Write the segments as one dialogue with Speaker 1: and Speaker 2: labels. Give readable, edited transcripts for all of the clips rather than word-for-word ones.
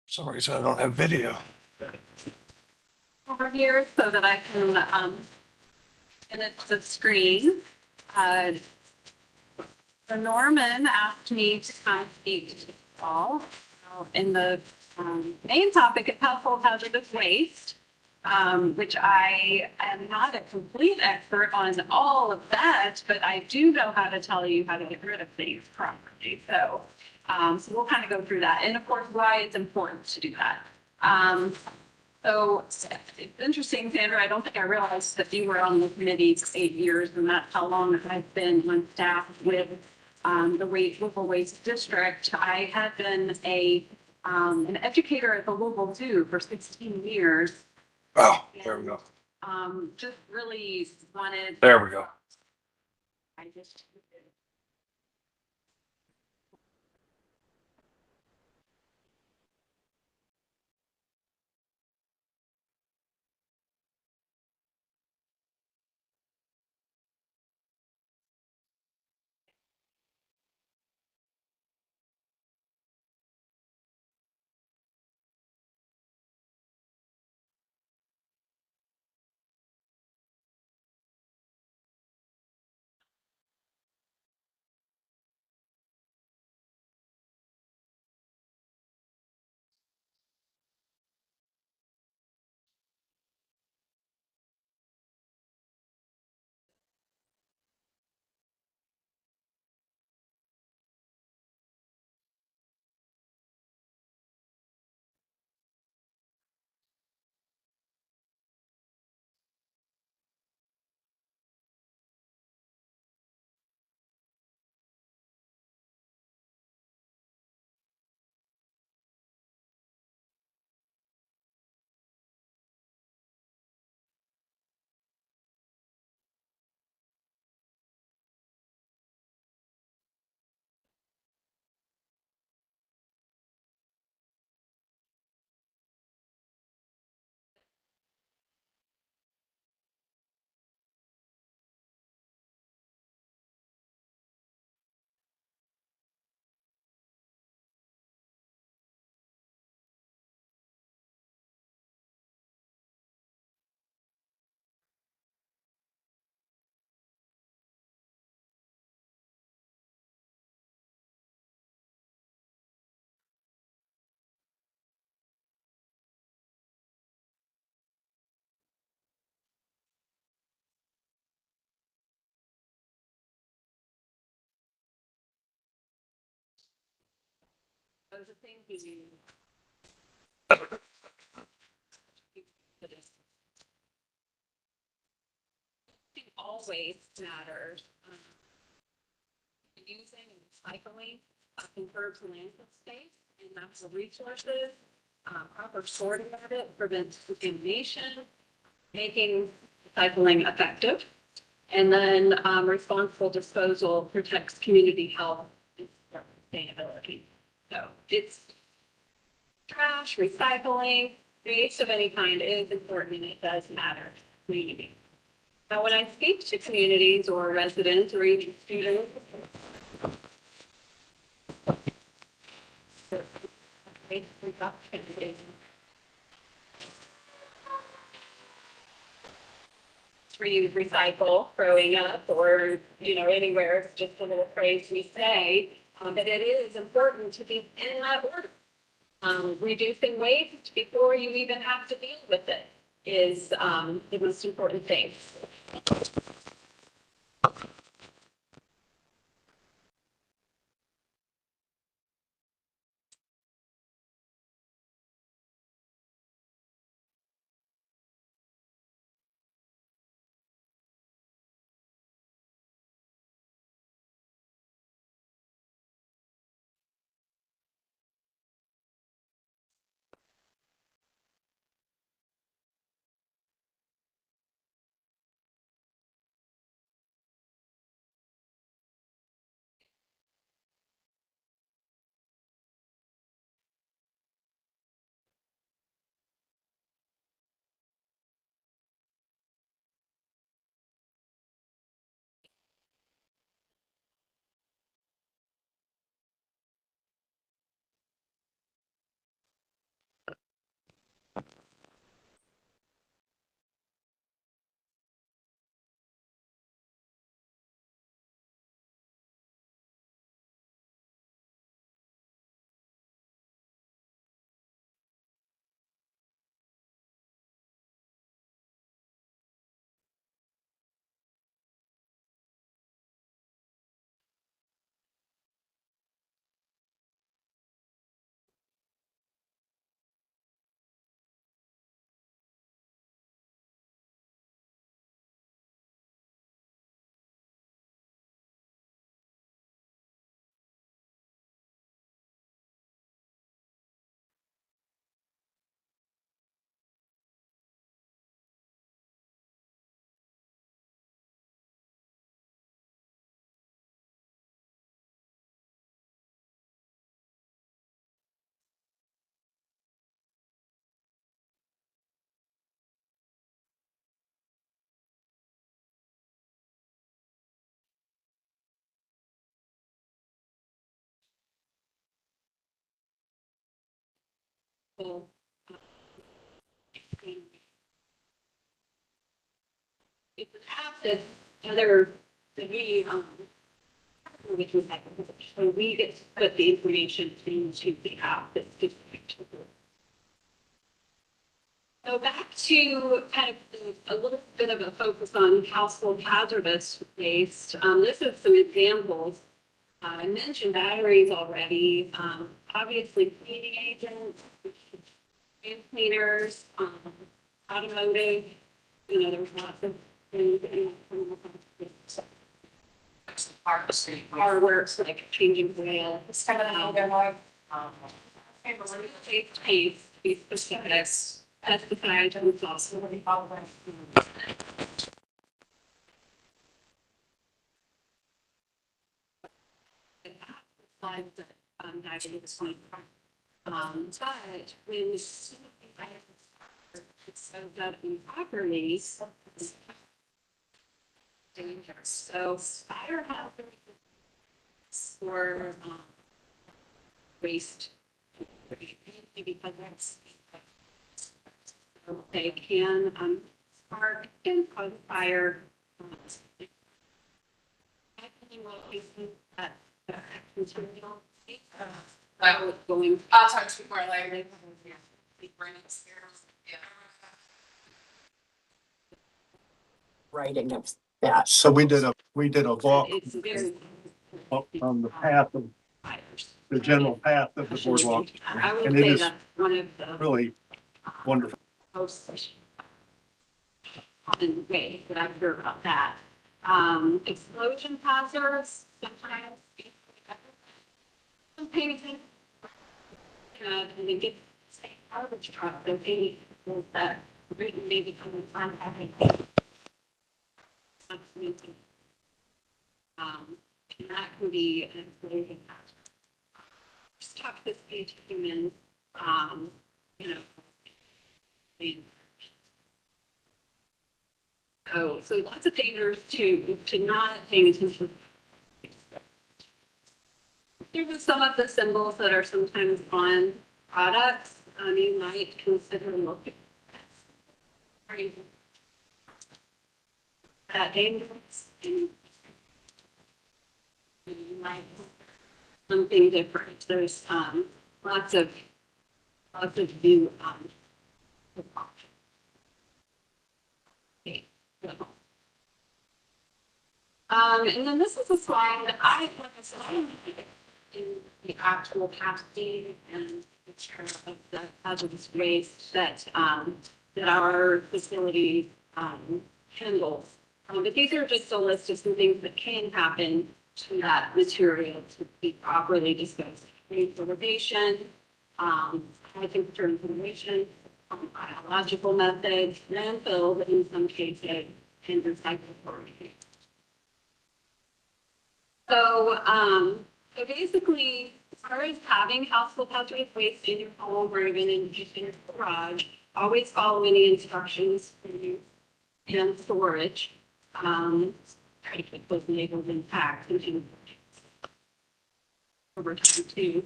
Speaker 1: some reason I don't have video.
Speaker 2: Over here so that I can, and it's the screen. Uh, so Norman asked me to come speak to you all in the main topic of household hazardous waste, which I am not a complete expert on all of that, but I do know how to tell you how to get rid of things properly. So we'll kind of go through that, and of course, why it's important to do that. So it's interesting, Sandra, I don't think I realized that you were on the committee for 8 years, and that's how long I've been on staff with the Louisville Waste District. I had been an educator at the Louisville Zoo for 16 years.
Speaker 1: Oh, there we go.
Speaker 2: Just really wanted.
Speaker 1: There we go.
Speaker 2: I just. Those are things you always matters. Using and recycling conserves landfill space and natural resources. Proper sorting of it prevents contamination, making recycling effective. And then responsible disposal protects community health and sustainability. So it's trash, recycling, waste of any kind is important and it does matter to the community. Now, when I speak to communities or residents or even students, waste reduction is reuse, recycle, throwing up, or anywhere. It's just a little phrase we say, but it is important to be in that order. Reducing waste before you even have to deal with it is the most important thing. So, it's an app that other, that we, which was like, so we get to put the information into the app that's distributed. So back to kind of a little bit of a focus on household hazardous waste. This is some examples. I mentioned batteries already. Obviously, cleaning agents, hand cleaners, automotive. You know, there's lots of things. Hardware, so like changing oil.
Speaker 3: It's kind of how they're like,
Speaker 2: Paste, be specific, pesticides, and also. Slides that dive into this one. But when it's so done improperly, it's dangerous. So fire hazard for waste because that's they can spark and cause fire. Material. Going.
Speaker 3: I'll talk to you more later.
Speaker 4: Writing of that.
Speaker 1: So we did a walk
Speaker 2: It's very.
Speaker 1: on the path of,
Speaker 2: Fires.
Speaker 1: the general path of the boardwalk.
Speaker 2: I would
Speaker 1: And it
Speaker 2: say
Speaker 1: is
Speaker 2: that's one of the
Speaker 1: really wonderful.
Speaker 2: most common ways that I've heard about that. Explosion hazards, sometimes. I'm paying attention. And they get garbage truck, they're paying that maybe come from having. And that can be an explosion hazard. Just talk to this human, you know. So lots of dangers to not paying attention. Here's are some of the symbols that are sometimes on products. You might consider looking at that dangerous and you might something different. There's lots of new okay, so. And then this is a slide that I in the actual capacity and picture of the hazardous waste that that our facility handles. But these are just a list of some things that can happen to that material to be properly disposed. Reutilization, high temperature incineration, biological methods, landfill in some cases, and recyclable. So basically, as far as having household hazardous waste in your home or even in your garage, always follow any instructions for use and storage. Try to keep those labels intact and over time too.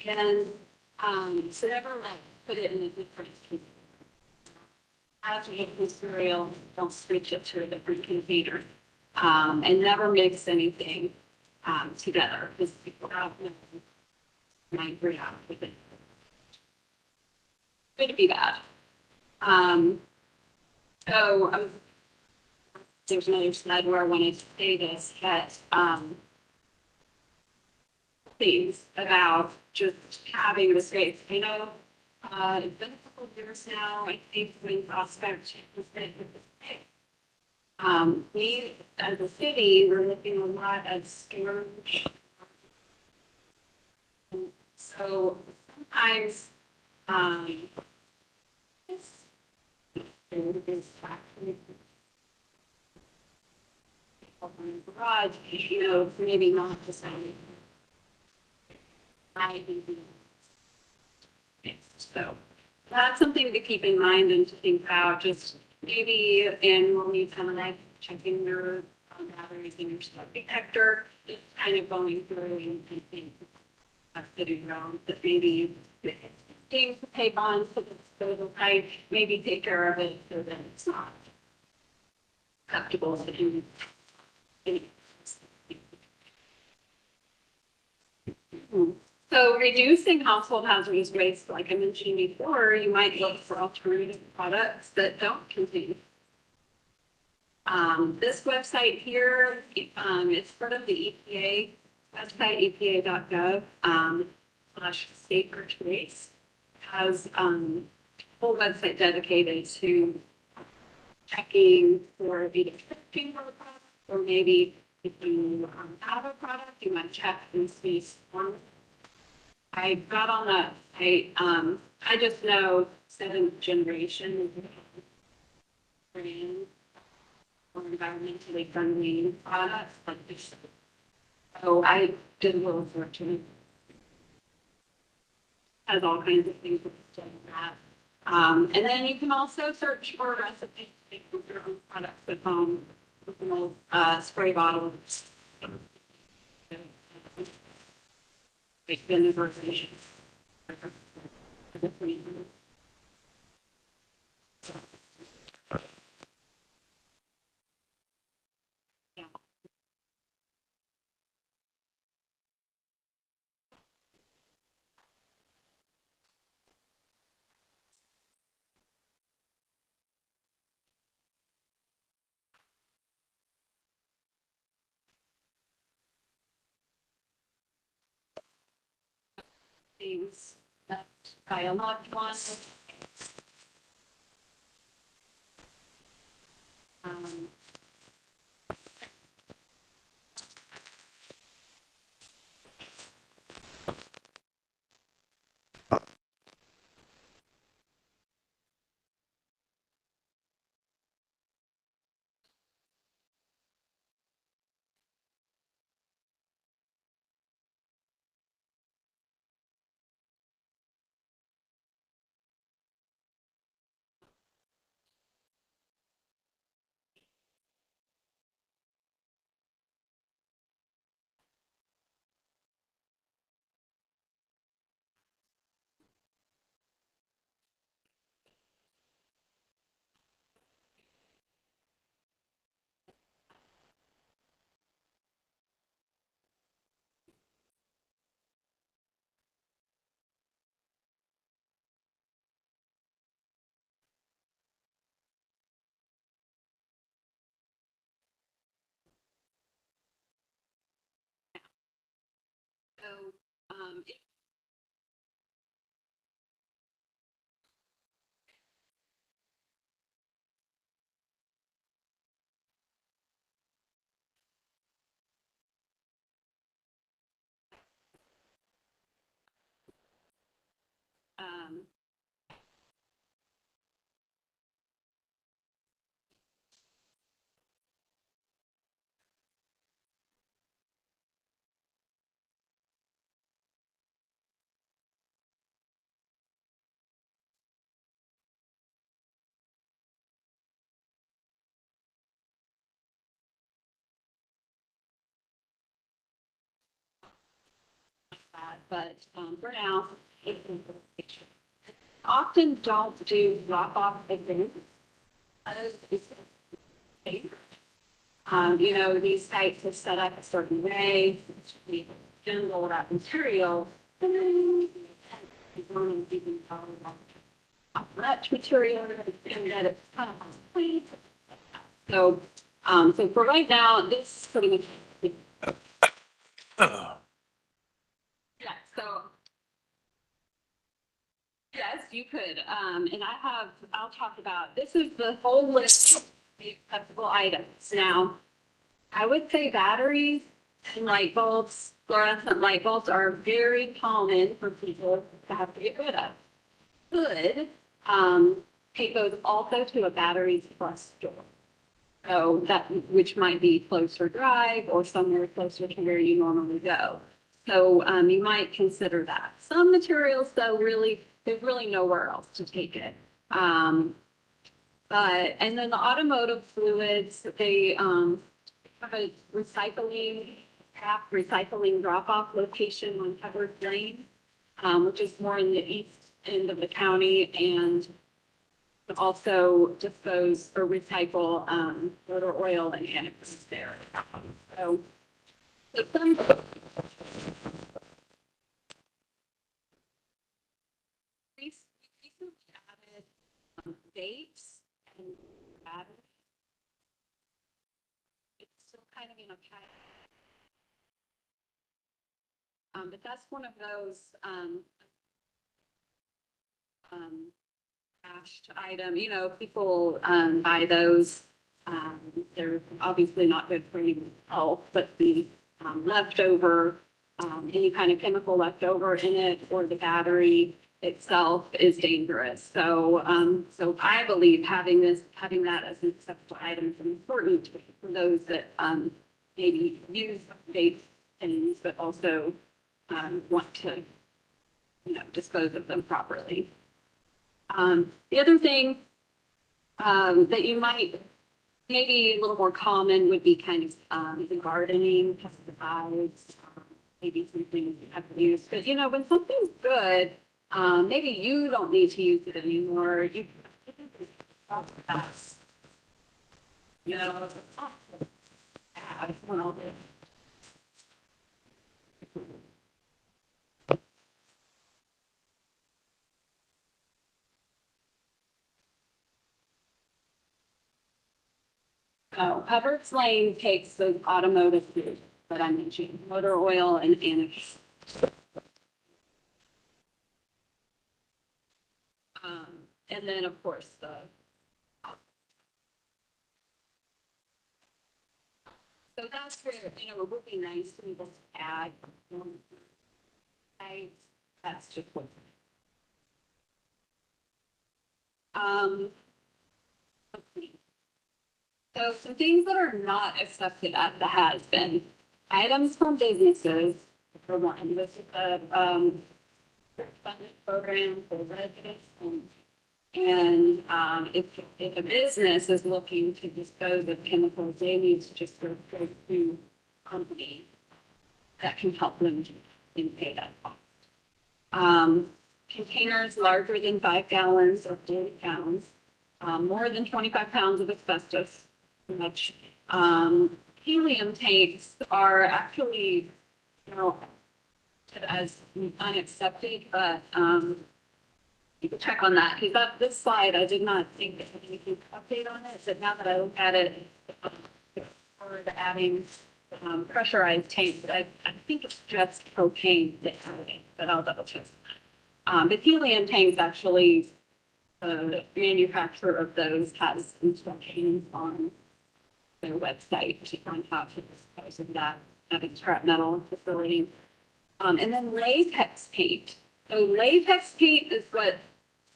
Speaker 2: And so never put it in a different container. As you get material, don't switch it to a different container. And never mix anything together because people might react with it. Could be bad. So there's another slide where I wanted to say this, that things about just having the space. I know it's been a couple of years now, I think when Prospect was big with the space. We, as a city, we're looking a lot at storage. So sometimes, garage, you know, maybe not the same. So that's something to keep in mind and to think about. Just maybe annually, kind of like checking your batteries in your smoke detector, just kind of going through and thinking sitting around that maybe things to take on to the site, maybe take care of it so that it's not acceptable to do. So reducing household hazardous waste, like I mentioned before, you might look for alternative products that don't contain. This website here, it's part of the EPA website, epa.gov, /state for choice, has, a whole website dedicated to checking for either testing for the product, or maybe if you have a product, you might check and see. I got on that site, I just know seventh generation brand or environmentally friendly products like this. So I did a little searching. Has all kinds of things like that. And then you can also search for recipes for your own products at home with little spray bottles. Like vinegar. Things that by a loved one. Um, so, um, um, but for now, often don't do drop off events. You know, these sites are set up a certain way to be handle that material. And then you don't even know how much material and that it's kind of complete. So, so for right now, this is pretty much. Yeah, so. Yes, you could. And I'll talk about, this is the whole list of the acceptable items. Now, I would say batteries and light bulbs, fluorescent light bulbs are very common for people to have to get rid of. Good. Take those also to a batteries plus store. So that, which might be closer drive or somewhere closer to where you normally go. So you might consider that. Some materials though, really, there's really nowhere else to take it. And then the automotive fluids, they have a recycling drop-off location on Hubbard Lane, which is more in the east end of the county and also dispose or recycle, motor oil and antifreeze there. So, some recently added dates and batteries. It's still kind of in a pilot. But that's one of those, hashed item, you know, people, buy those. They're obviously not good for human health, but the, leftover, any kind of chemical left over in it or the battery itself is dangerous. So I believe having that as an acceptable item is important for those that, maybe use vape things, but also, want to, you know, dispose of them properly. The other thing, that you might, maybe a little more common would be kind of, the gardening, pesticides, maybe some things you have to use. But, you know, when something's good, maybe you don't need to use it anymore. You know, I just want all this. Oh, Hubbard's Lane takes the automotive food that I mentioned, motor oil and antifreeze. And then, of course, so that's where, you know, it would be nice to be able to add, that's just what. Let's see. So some things that are not accepted at the has-been, items from businesses, for one, this is a, funded program for residents and, if a business is looking to dispose of chemicals, they need to just go to a company that can help them and pay that cost. Containers larger than 5 gallons or 40 pounds, more than 25 pounds of asbestos, much. Helium tanks are actually, you know, as unaccepted, but, you can check on that, because this slide, I did not think that we could update on it, but now that I look at it, for the adding, pressurized tanks, I think it's just propane that's added, but I'll double check. But helium tanks actually, the manufacturer of those has instructions on their website on how to dispose of that at a scrap metal facility. And then latex paint. So latex paint is what,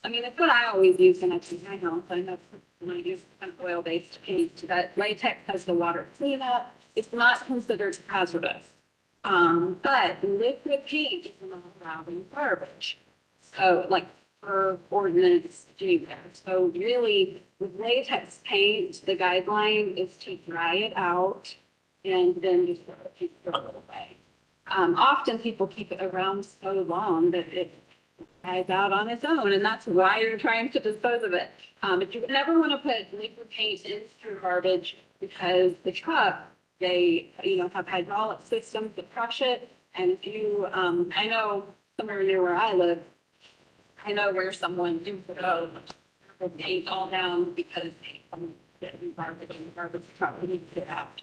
Speaker 2: I mean, it's what I always use when I clean my house. I know when I use kind of oil-based paint, that latex has the water cleanup. It's not considered hazardous. But liquid paint is not allowed in garbage. So like per ordinance do there. So really with latex paint, the guideline is to dry it out and then just throw it away. Often people keep it around so long that it dries out on its own, and that's why you're trying to dispose of it. But you would never want to put liquid paint into your garbage because the truck, they, you know, have hydraulic systems that crush it. And if you, I know somewhere near where I live, I know where someone do go with paint all down because they get in garbage and the garbage truck needs to get out.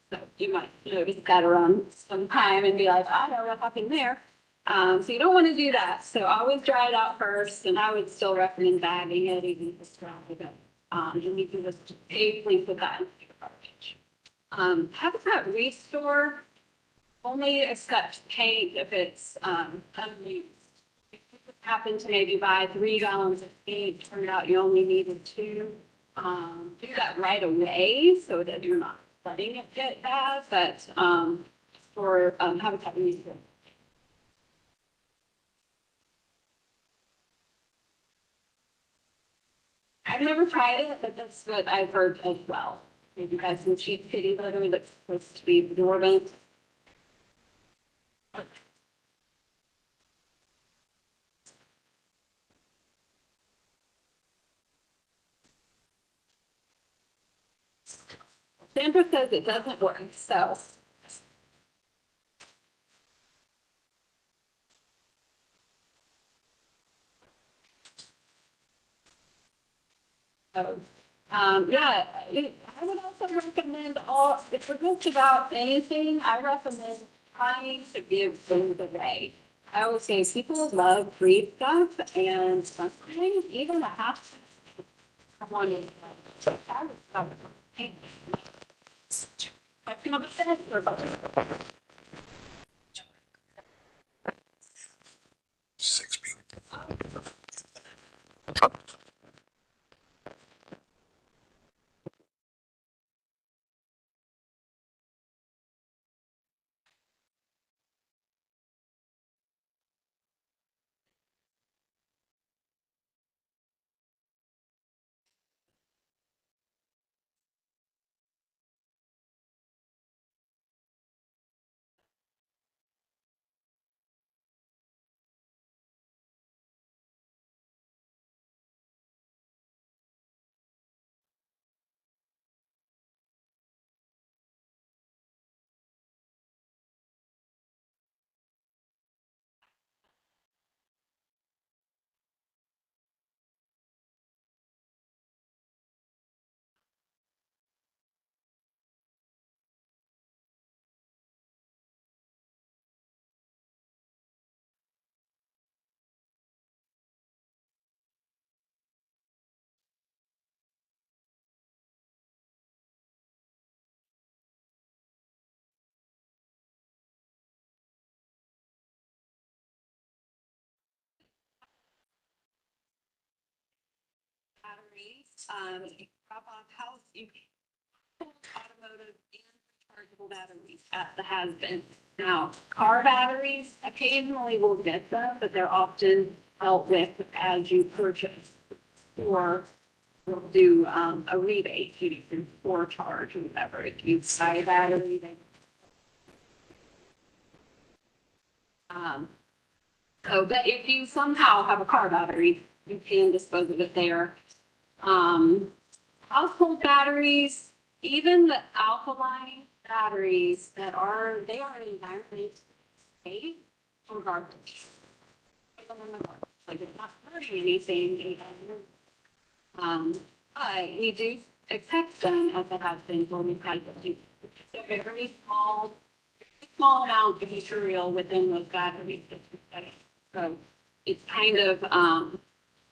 Speaker 2: So you might notice that around sometime and be like, I know what happened there. So you don't want to do that. So always dry it out first, and I would still recommend bagging it, even if it's dry. But and you can just safely put that in your garbage. Habitat Restore only accepts paint if it's unused. If you happen to maybe buy 3 gallons of paint, turned out you only needed 2, do that right away so that you're not letting it get bad. But for Habitat Restore. I've never tried it, but that's what I've heard as well. Maybe you guys some cheap kitty litter that's supposed to be absorbent. Sandra says it doesn't work, so. So, yeah, I would also recommend if we're just about anything, I recommend trying to give things away. I always say people love free stuff and sometimes even a half. I wanted to. I would stop. Talking about this or about. Batteries, drop off house, you can automotive and rechargeable batteries at the has-been. Now, car batteries, occasionally we'll get them, but they're often dealt with as you purchase. Or we'll do, a rebate, you can charge or whatever. If you buy a battery, then. But if you somehow have a car battery, you can dispose of it there. Household batteries, even the alkaline batteries they are environmentally safe from garbage. Like it's not hurting anything. But we do accept them as it has been when we've had to do a very small amount of material within those batteries. So it's kind of,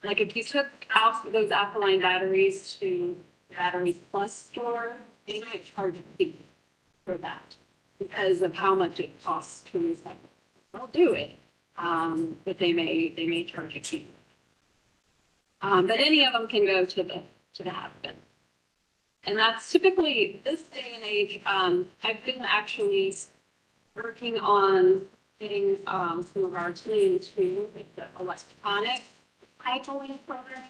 Speaker 2: like if you took out those alkaline batteries to Batteries Plus store, they might charge a fee for that because of how much it costs to recycle. They'll do it, but they may charge a fee. But any of them can go to the have-been. And that's typically this day and age. I've been actually working on getting some of our teams to the electronic recycling program.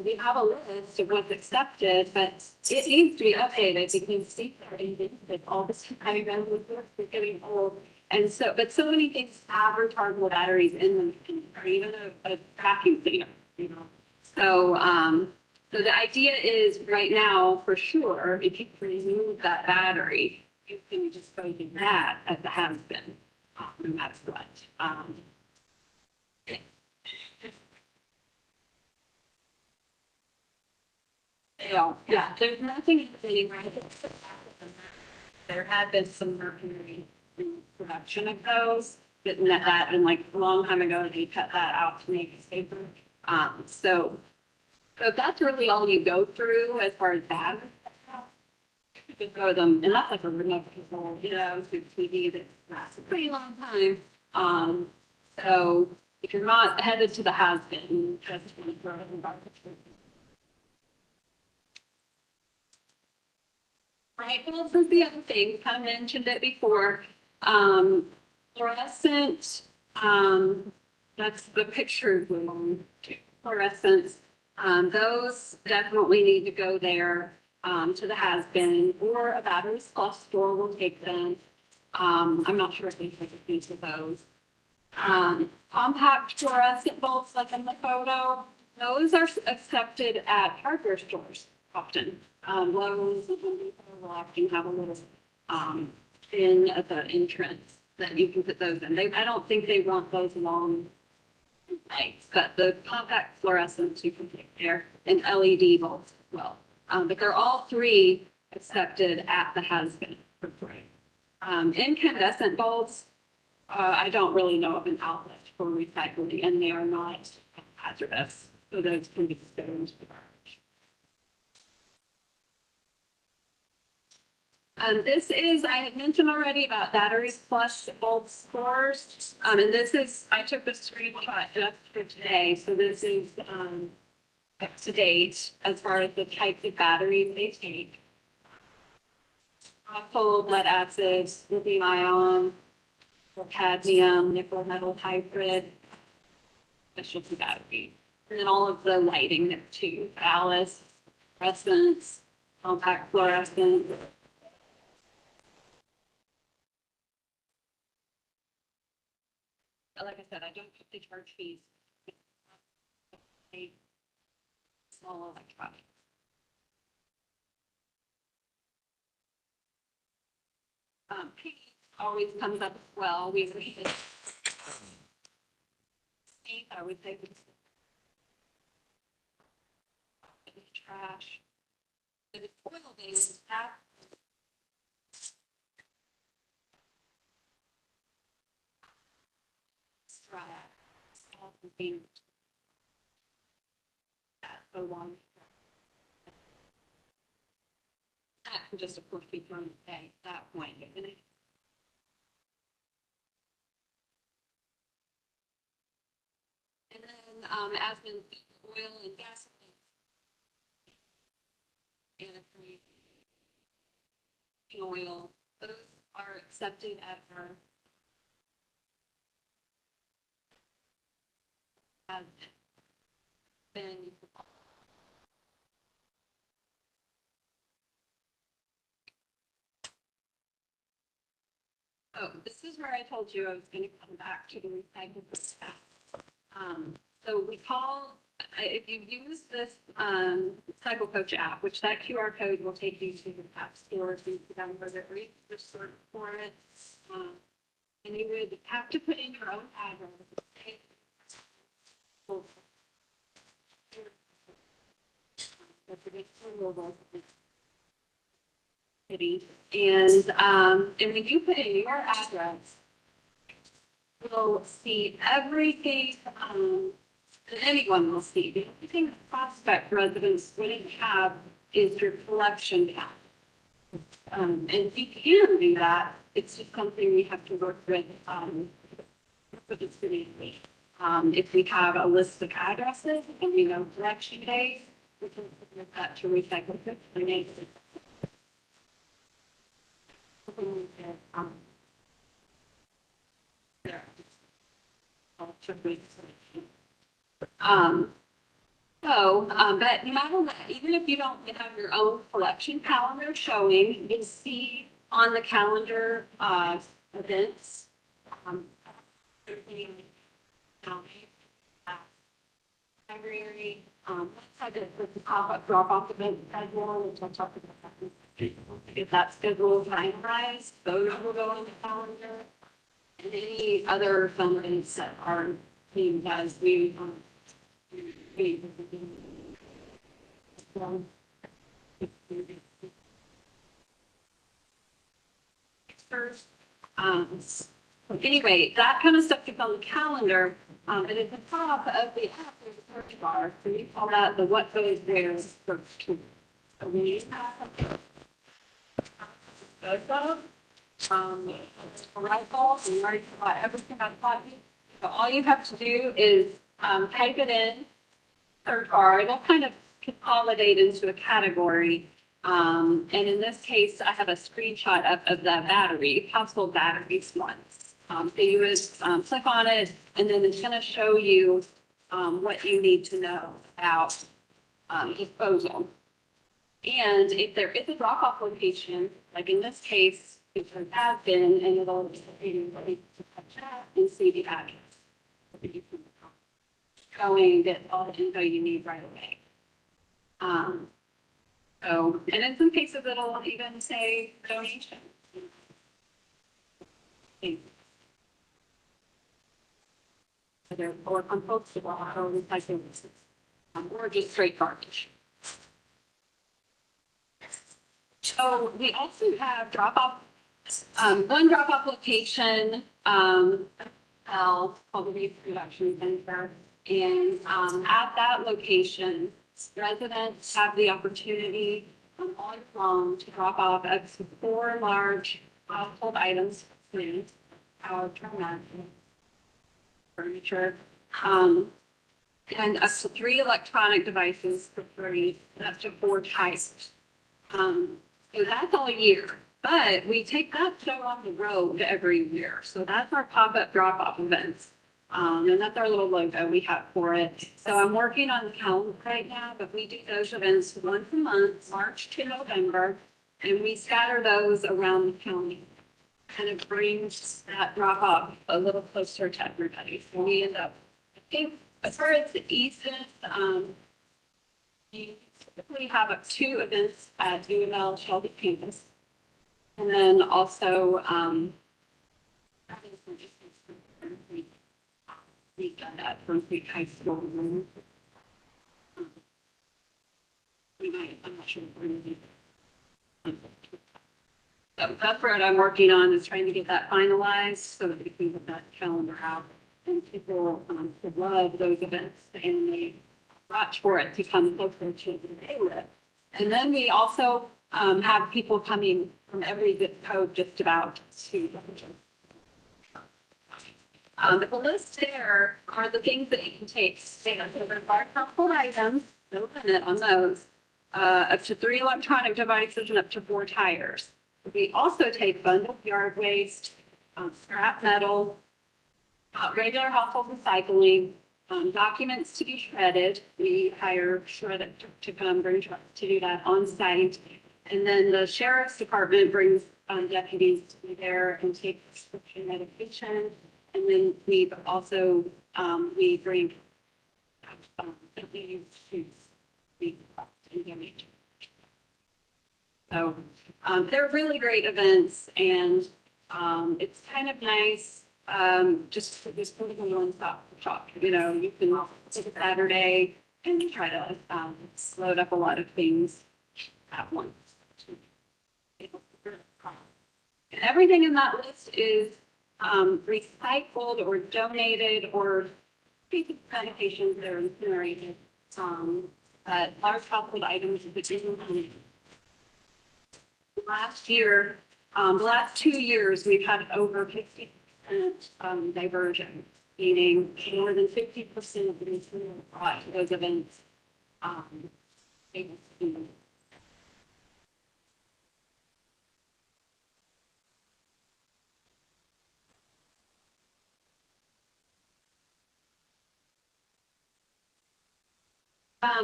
Speaker 2: We have a list of what's accepted, but it needs to be updated because see, all this time and we're getting old. And so, but so many things have rechargeable batteries in them, or even a vacuum cleaner, you know. So, so the idea is right now, for sure, if you remove that battery, you can dispose of that as it has been, no matter what. Yeah, there's nothing saying right. There had been some mercury in production of those, but that and like a long time ago, they cut that out to make it safer. So that's really all you go through as far as that. You could throw them, and that's like a remote control, you know, through TV that lasts a pretty long time. So if you're not headed to the has-been, just want to throw it in garbage. Right, well, this is the other thing, we kind of mentioned it before. Fluorescent, that's the picture fluorescents. Those definitely need to go there, to the has-been, or a Batteries Plus store will take them. I'm not sure if they take a piece of those. Compact fluorescent bulbs, like in the photo, those are accepted at hardware stores often. Lowe's and Home Depot will often have a little, bin at the entrance that you can put those in. I don't think they want those long lights, but the compact fluorescents you can take there and LED bulbs as well. But they're all three accepted at the has-been for free. Incandescent bulbs, I don't really know of an outlet for recycling, and they are not hazardous, so those can be stored. This is, I had mentioned already about batteries plus bulb scores. And this is, I took the screenshot just for today, so this is up to date as far as the types of batteries they take. Cold, lead acid, lithium ion, cadmium, nickel metal hybrid, specialty battery. And then all of the lighting too, ballast, fluorescents, compact fluorescent. Like I said, I don't think they charge fees. A small electronic. Pink always comes up as well. We read it. Pink, I would say. Trash. If it's oil based, that. Try that. So long. That can just, of course, be thrown away at that point, isn't it? And then, as in oil and gasoline. Antifreeze, oil, those are accepted at our has been. Oh, this is where I told you I was going to come back to the recyclable stuff. So we call, if you use this Cycle Coach app, which that QR code will take you to the app store, so you can download it, or you can just search for it. And you would have to put in your own address. And when you put in your address, you'll see everything that anyone will see. The only thing that Prospect residents wouldn't have is your collection count. And you can do that. It's just something we have to work with for the city. If we have a list of addresses and we know collection days, we can submit that to recycle. But no matter what, even if you don't have your own collection calendar showing, you see on the calendar events. Library, the pop-up drop-off event schedule, which I'll talk about that. If that schedule is finalized, those will go on the calendar. And any other fun events that our team does, we first, anyway, that kind of stuff gets on the calendar, but at the top of the app, there's a search bar, so we call that the what goes there search tool. So when you have a rifle, and you already got everything on copy. So all you have to do is type it in, search bar, it'll kind of consolidate into a category. And in this case, I have a screenshot of the battery, household batteries once. So you would click on it, and then it's going to show you what you need to know about disposal. And if there is a drop-off location, like in this case, it has been, and it'll and see the address. Showing that all the info you need right away. So, and in some cases, it'll even say donation. Or compostable, or recycling, or just straight garbage. So we also have drop off, one drop off location, called the Reproduction Center. And, at that location, residents have the opportunity, all year long to drop off up to 4 large household items, food, power, furniture, and up to 3 electronic devices for free, and up to 4 tires. So that's all year, but we take that show on the road every year. So that's our pop-up drop-off events. And that's our little logo we have for it. So I'm working on the calendar right now, but we do those events once a month, March to November, and we scatter those around the county. Kind of brings that drop-off a little closer to everybody. So we end up, I think, as far as the east is, we typically have 2 events at UNL Shelby campus. And then also, we've done that from Creek High School. We might, I'm not sure. So that's what I'm working on, is trying to get that finalized so that we can get that calendar out. And people would love those events, and they watch for it to come closer to where they live. And then we also have people coming from every zip code just about to. The list there are the things that you can take. They have household items, no limit on those, up to 3 electronic devices and up to 4 tires. We also take bundled yard waste, scrap metal, regular household recycling, documents to be shredded. We hire shredded to come bring trucks to do that on site. And then the sheriff's department brings deputies to be there and take prescription medication. And then we've also, we bring deputies to be and donate. So they're really great events, and it's kind of nice just to just put it in one stop shop. You know, you can take a Saturday and try to load up a lot of things at once. And everything in that list is recycled or donated or basic medications that are incinerated. But large household items, which is last year, the last 2 years, we've had over 50% diversion, meaning more than 50% of the material brought to those events. Able to be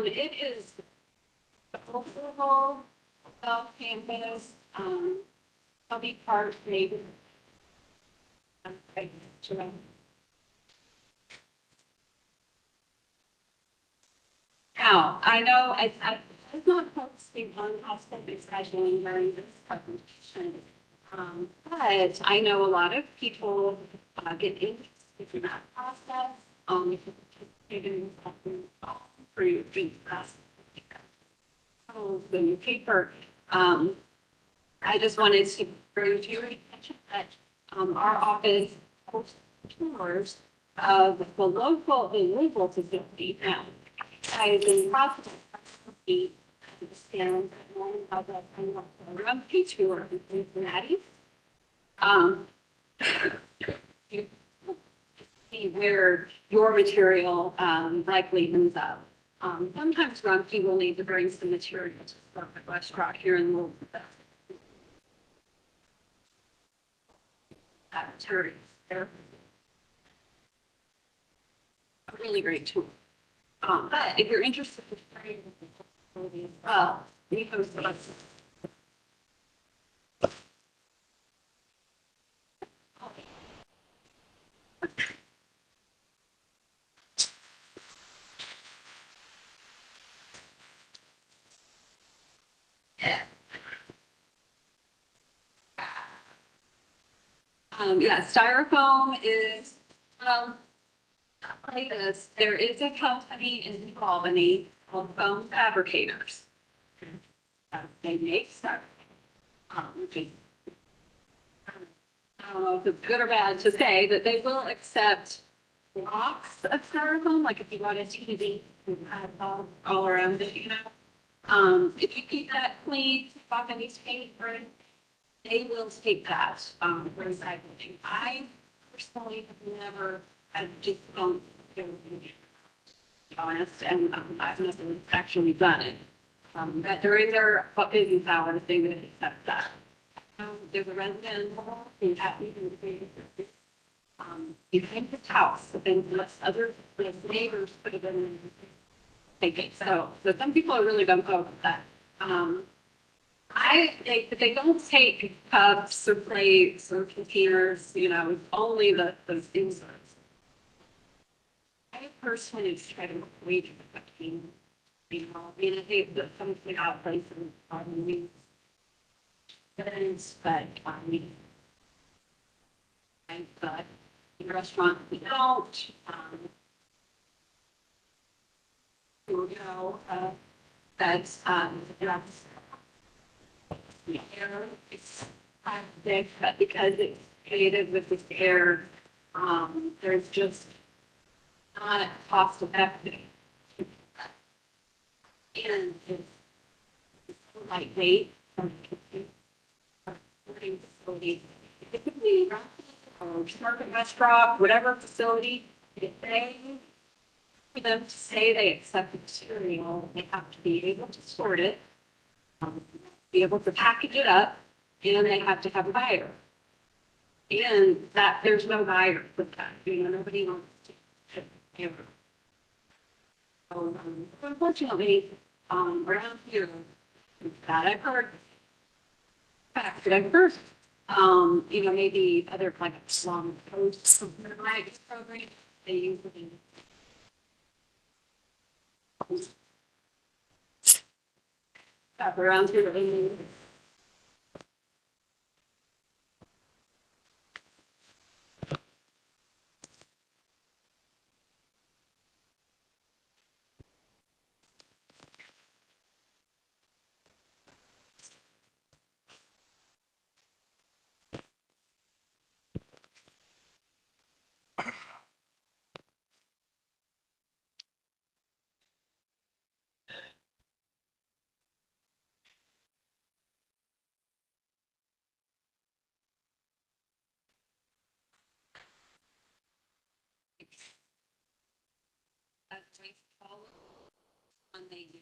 Speaker 2: it is overall South Campus, Hubby Park, maybe. Now, I know it's not posting on hospital scheduling during this presentation, but I know a lot of people get interested in that process. Through the new paper. I just wanted to bring to your attention that our office hosts tours of the local and legal facility now. I've been processing and of a Rumpke tour in Cincinnati. You see where your material likely ends up. Sometimes Rumpke will need to bring some material to West Rock here in Louisville. That material there. A really great tool. But if you're interested in training the facility as well, we host us. Yeah, styrofoam is, like this, there is a company in Albany called Foam Fabricators. They make styrofoam. Which is, I don't know if it's good or bad to say that they will accept blocks of styrofoam, like if you got a TV and had all around it, you know. If you keep that clean, off any paper, they will take that, for recycling. I personally have never, I just don't, do it, to be honest, and I've never actually done it. But during their business hours, they would accept that. There's a resident who happened to behind his house, and other neighbors put it in, take it. So some people are really gung ho with that. They don't take cups or plates or containers, you know, only those inserts. I personally just try to wait for the clean, you know, I mean, I hate that something out places on me. But in restaurants, we don't, you know, that's, yeah, it's thick, but because it's created with this air, there's just not cost effective. And it's lightweight. Facility, typically, or market restaurant, whatever facility, if they, for them to say they accept the material, they have to be able to sort it, be able to package it up, and they have to have a buyer. And that, there's no buyer for that, you know, nobody wants to, you know. So, unfortunately, around here, that I've heard, fact that I've heard, you know, maybe other like long posts, program, they usually. Around here, they when they do.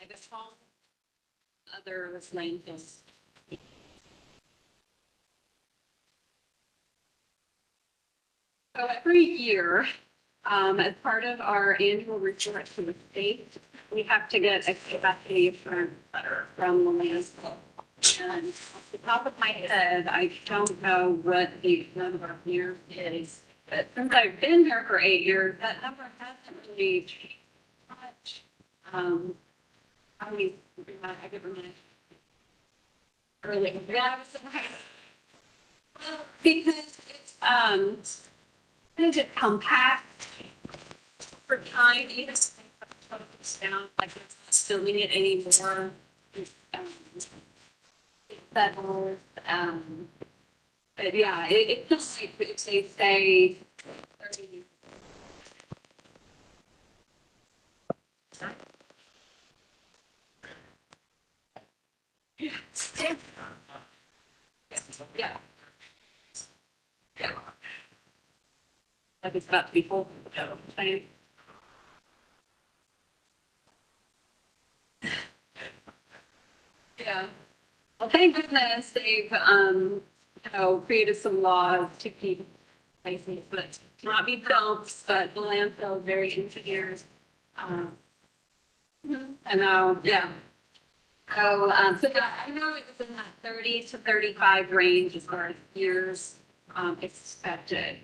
Speaker 2: I guess all other landfills. So every year, as part of our annual report to the state, we have to get a capacity assurance letter from the landfill. And off the top of my head, I don't know what the number of years is, but since I've been here for 8 years, that number hasn't really changed much. I mean, I could remember earlier. Yeah, I was surprised. Well, because it's compact for time, even if I put this down, like it's not filling it anymore. Um, Settled, but yeah, it just like if they say 30. Yeah. Yeah. Yeah. Like it's about to be full. Yeah. Well, thank goodness they've, you know, created some laws to keep places, but not be dumps, but the landfill is very engineered. And now, yeah. So yeah, I know it was in that 30 to 35 range as far as years, expected.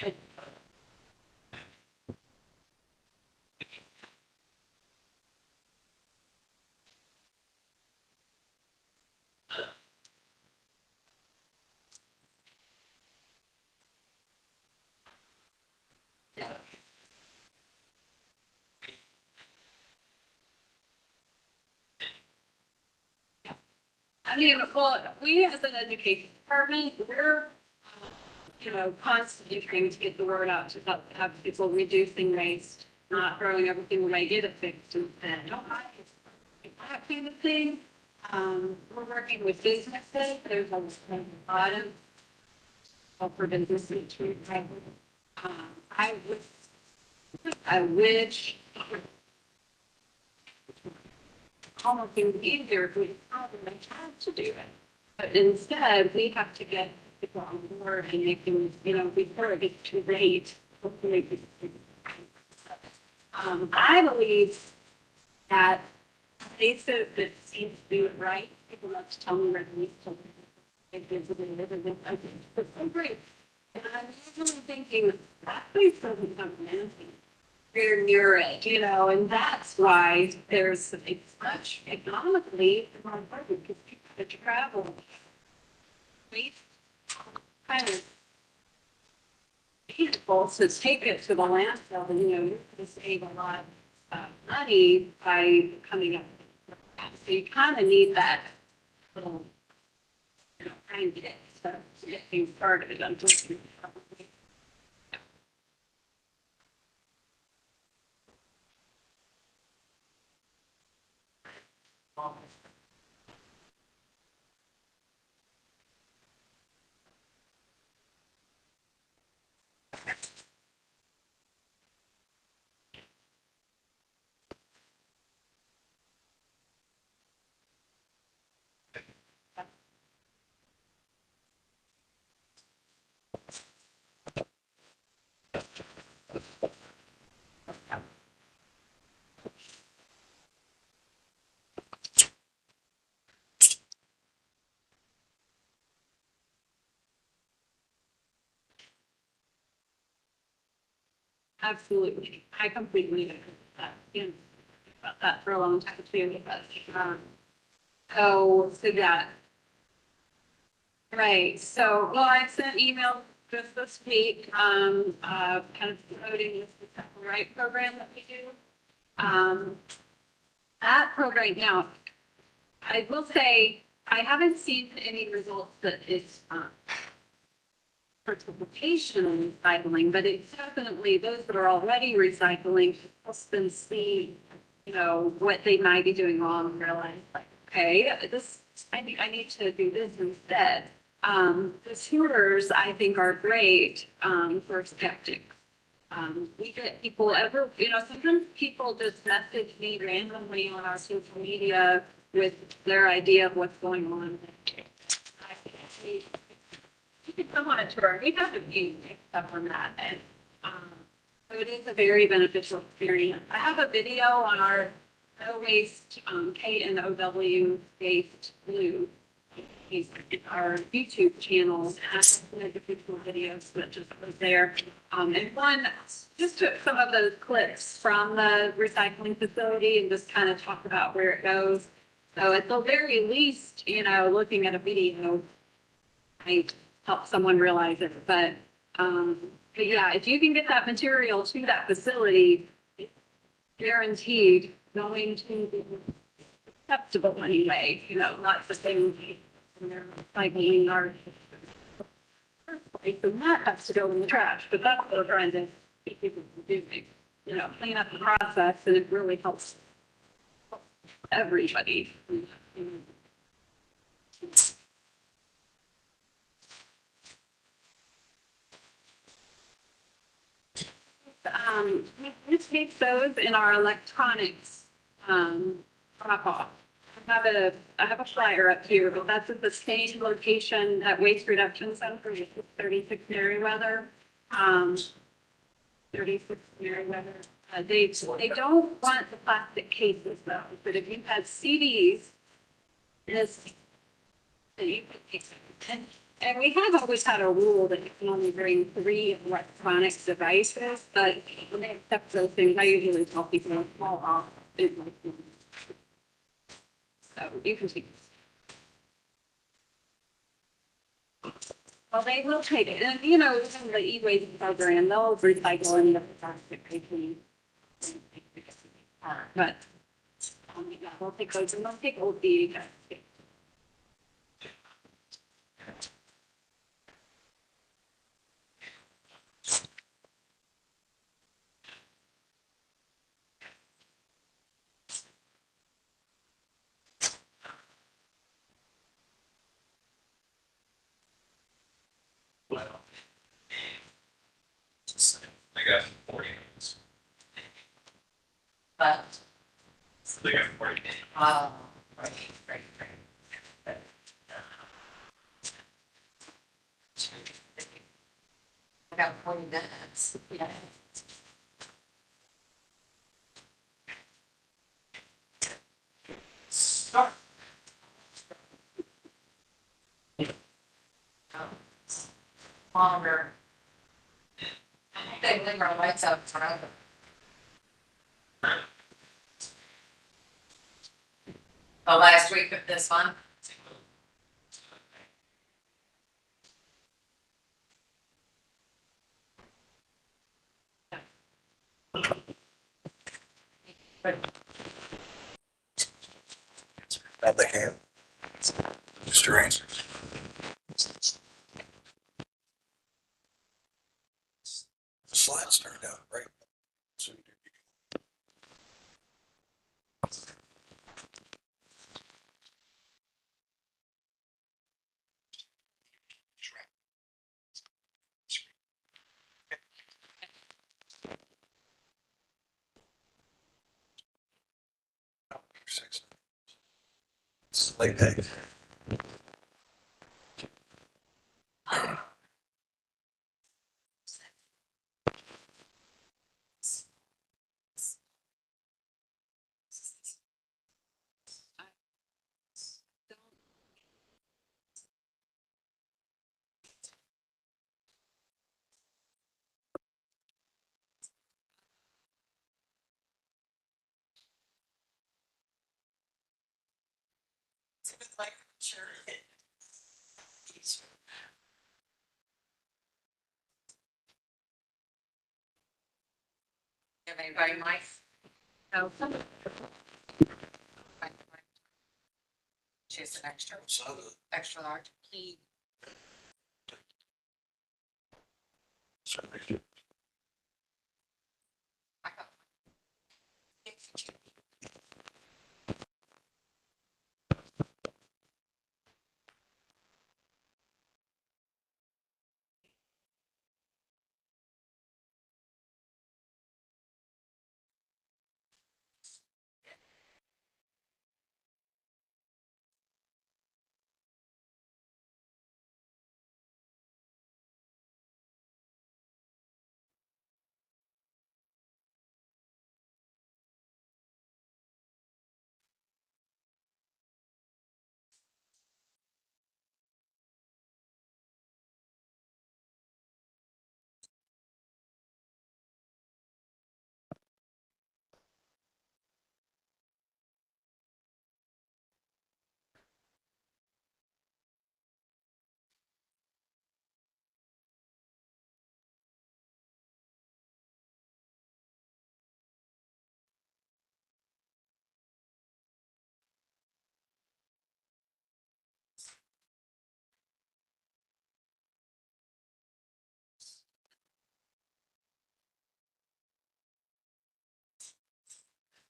Speaker 2: It- I mean, well, we as an education department, we're, constantly trying to get the word out to have people reducing waste, not throwing everything away, get it fixed instead. That kind of thing. We're working with businesses. There's a lot of for businesses to recycle. I wish almost be easier if we probably had to do it. But instead, we have to get people on board and make them, before it gets too late. Hopefully, I believe that places that seem to do it right, people love to tell me where they need to it's so great. And I'm usually thinking, that place doesn't have anything. We're near it, and that's why it's much economically more important because people have to travel. We kind of people to take it to the landfill, and you can save a lot of money by coming up. So you kind of need that little, trying to get things started until you probably. Absolutely. I completely agree with that. About that for a long time too. So yeah. Right. So, well, I sent email just this week, kind of promoting this Successful Right program that we do. That program now, I will say, I haven't seen any results that it's, participation in recycling, but it's definitely those that are already recycling helps them see, what they might be doing wrong and realize like, okay, I need to do this instead. The tours I think are great, for skeptics. We get people sometimes people just message me randomly on our social media with their idea of what's going on. You can come on a tour. We have a few stuff on that. And so it is a very beneficial experience. I have a video on our No Waste KNOW based blue. Our YouTube channel has some individual videos that just was there. And one just took some of those clips from the recycling facility and just kind of talk about where it goes. So at the very least, looking at a video might help someone realize it. But yeah, if you can get that material to that facility, it's guaranteed going to be acceptable anyway, not the thing they're recycling our place, and that has to go in the trash, but that's what we're trying to get people to do, clean up the process, and it really helps everybody. We take those in our electronics drop off. I have a flyer up here, but that's at the same location at Waste Reduction Center, which is 36 Merriweather. 36 Merriweather. They don't want the plastic cases though, but if you had CDs, you could take them. And we have always had a rule that you can only bring 3 electronic devices, but when they accept those things, I usually tell people to small off. So you can take this. Well, they will take it. And, in the e-waste program, they'll recycle any of the plastic packaging. But they'll take those and they'll take old beads.
Speaker 4: got 40.
Speaker 3: But,
Speaker 4: So they got 40.
Speaker 3: right. I got 40 minutes. Yeah.
Speaker 4: Start.
Speaker 3: Longer. They leave our lights out forever. The last week of this month.
Speaker 4: At the hand. Strange. The slides turned out right. It's late day.
Speaker 3: Have anybody, Mike?
Speaker 2: So,
Speaker 3: She's an extra,
Speaker 4: So
Speaker 3: extra large. I got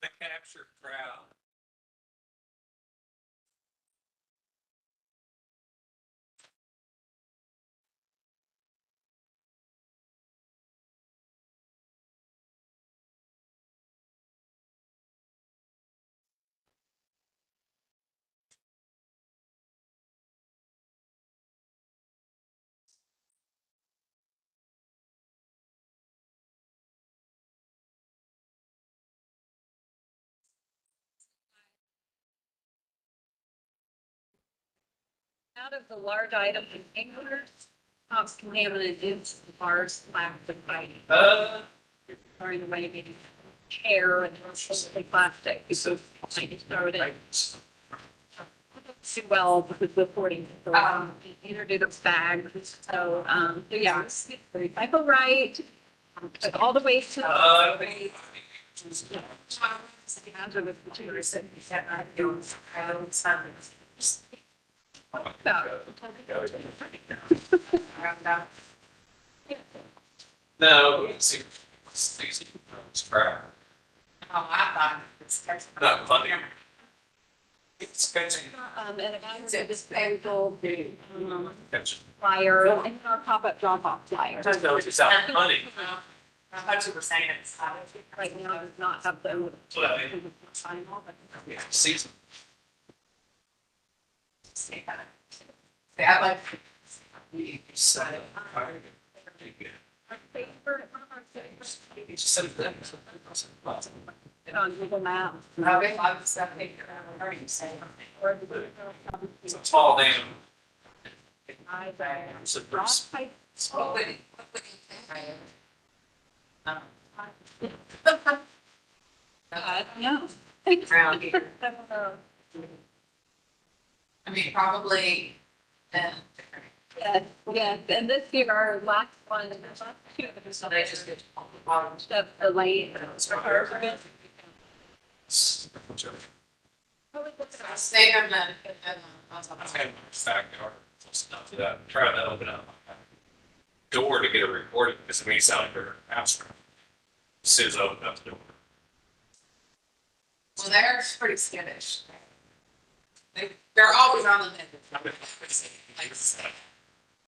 Speaker 4: the capture crowd.
Speaker 2: out of the large items in England, top contaminant is bars, plastic, piping, throwing away maybe chair and mostly plastic. So I just throw it in. Too well because the porting, either do the bags. So, yeah, recycle right, but all the way to. Hazardous materials that we set our fields,
Speaker 4: No, it's easy. It's crap.
Speaker 3: Oh, I thought it's.
Speaker 4: Not funny. It's catching.
Speaker 2: And it's disposable,
Speaker 4: Catching.
Speaker 2: flyer, and our pop-up drop-off flyer.
Speaker 4: Sometimes it's out funny.
Speaker 3: I thought you were saying it's.
Speaker 2: Right now does not have the.
Speaker 4: Well,
Speaker 2: Final, but.
Speaker 4: yeah, season.
Speaker 3: Yeah, I like.
Speaker 4: You said it.
Speaker 2: Our favorite, one of our favorites.
Speaker 4: You just said that.
Speaker 2: On Google Maps.
Speaker 3: Okay, I was saying, or you saying.
Speaker 4: It's a tall name. It's a pretty
Speaker 3: What would you think?
Speaker 2: No.
Speaker 3: Around here.
Speaker 2: I don't know.
Speaker 3: I mean, probably,
Speaker 2: Yeah, yeah, and this year our last one, the last two,
Speaker 3: so they just get.
Speaker 2: of the lane.
Speaker 3: Stay on the.
Speaker 4: I had my backyard, close enough to that, try to open up my door to get a recording, because it may sound like they're abstract. As soon as I open up the door.
Speaker 3: Well, they're pretty skittish. They're always on the mend. Like,